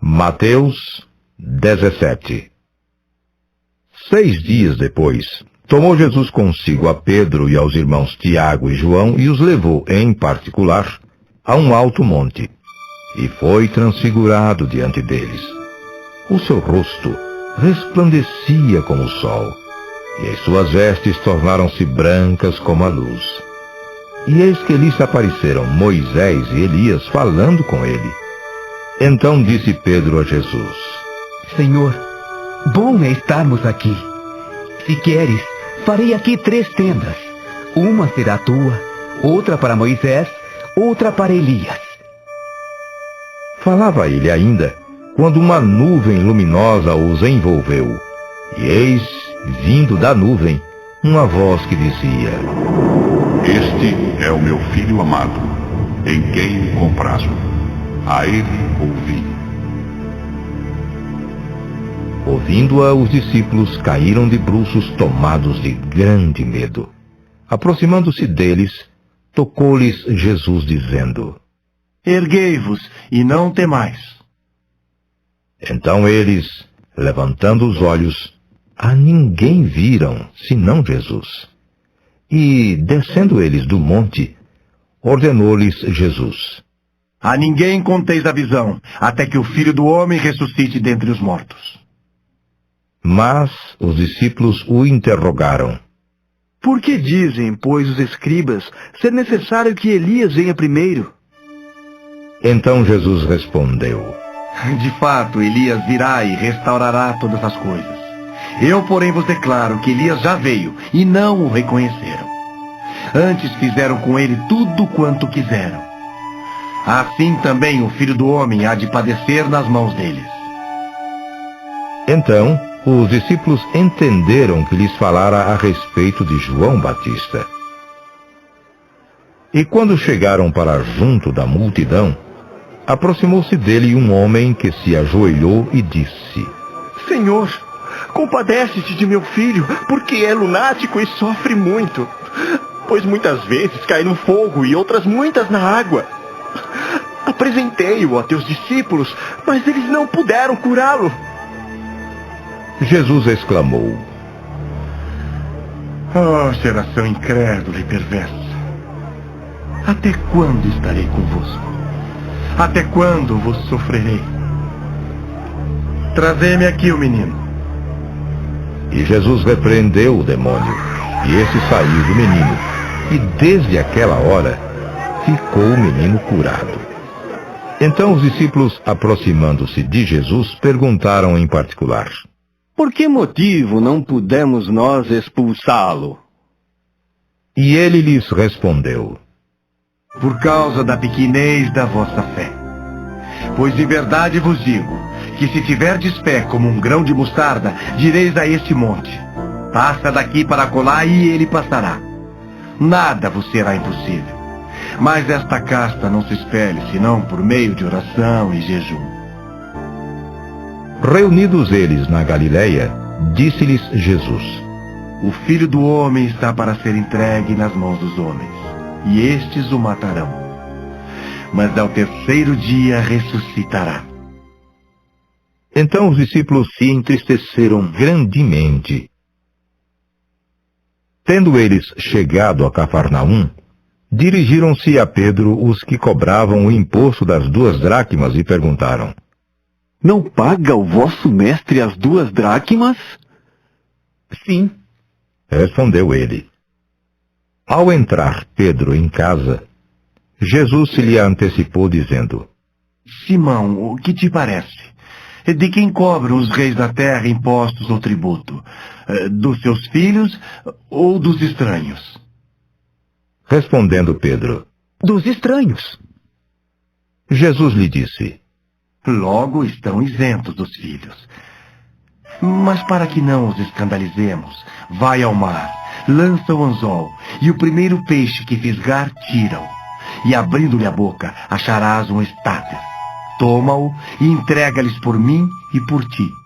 Mateus 17. 6 dias depois, tomou Jesus consigo a Pedro e aos irmãos Tiago e João e os levou, em particular, a um alto monte, e foi transfigurado diante deles. O seu rosto resplandecia como o sol, e as suas vestes tornaram-se brancas como a luz. E eis que lhes apareceram Moisés e Elias falando com ele. Então disse Pedro a Jesus: Senhor, bom é estarmos aqui. Se queres, farei aqui 3 tendas. Uma será tua, outra para Moisés, outra para Elias. Falava ele ainda, quando uma nuvem luminosa os envolveu. E eis, vindo da nuvem, uma voz que dizia: Este é o meu filho amado, em quem me comprazo. A ele ouvi. Ouvindo-a, os discípulos caíram de bruços tomados de grande medo. Aproximando-se deles, tocou-lhes Jesus, dizendo: Erguei-vos e não temais. Então eles, levantando os olhos, a ninguém viram, senão Jesus. E, descendo eles do monte, ordenou-lhes Jesus: A ninguém conteis a visão, até que o Filho do Homem ressuscite dentre os mortos. Mas os discípulos o interrogaram: Por que dizem, pois, os escribas, ser necessário que Elias venha primeiro? Então Jesus respondeu: De fato, Elias virá e restaurará todas as coisas. Eu, porém, vos declaro que Elias já veio e não o reconheceram. Antes fizeram com ele tudo quanto quiseram. Assim também o Filho do Homem há de padecer nas mãos deles. Então os discípulos entenderam que lhes falara a respeito de João Batista. E quando chegaram para junto da multidão, aproximou-se dele um homem que se ajoelhou e disse: Senhor, compadece-te de meu filho, porque é lunático e sofre muito. Pois muitas vezes cai no fogo e outras muitas na água. Apresentei-o a teus discípulos, mas eles não puderam curá-lo. Jesus exclamou: Oh, geração incrédula e perversa! Até quando estarei convosco? Até quando vos sofrerei? Trazei-me aqui o menino. E Jesus repreendeu o demônio, e esse saiu do menino, e desde aquela hora ficou o menino curado. Então os discípulos, aproximando-se de Jesus, perguntaram em particular: Por que motivo não pudemos nós expulsá-lo? E ele lhes respondeu: Por causa da pequenez da vossa fé. Pois de verdade vos digo, que se tiverdes fé como um grão de mostarda, direis a este monte: passa daqui para acolá, e ele passará. Nada vos será impossível. Mas esta casta não se espelhe, senão por meio de oração e jejum. Reunidos eles na Galileia, disse-lhes Jesus: O Filho do Homem está para ser entregue nas mãos dos homens, e estes o matarão. Mas ao 3º dia ressuscitará. Então os discípulos se entristeceram grandemente. Tendo eles chegado a Cafarnaum, dirigiram-se a Pedro os que cobravam o imposto das 2 dracmas e perguntaram: Não paga o vosso mestre as 2 dracmas? Sim, respondeu ele. Ao entrar Pedro em casa, Jesus se lhe antecipou, dizendo: Simão, o que te parece? De quem cobram os reis da terra impostos ou tributo? Dos seus filhos ou dos estranhos? Respondendo Pedro: Dos estranhos. Jesus lhe disse: Logo estão isentos dos filhos. Mas para que não os escandalizemos, vai ao mar, lança o anzol, e o primeiro peixe que fisgar, tira-o. E abrindo-lhe a boca, acharás um estáter. toma-o e entrega-lhes por mim e por ti.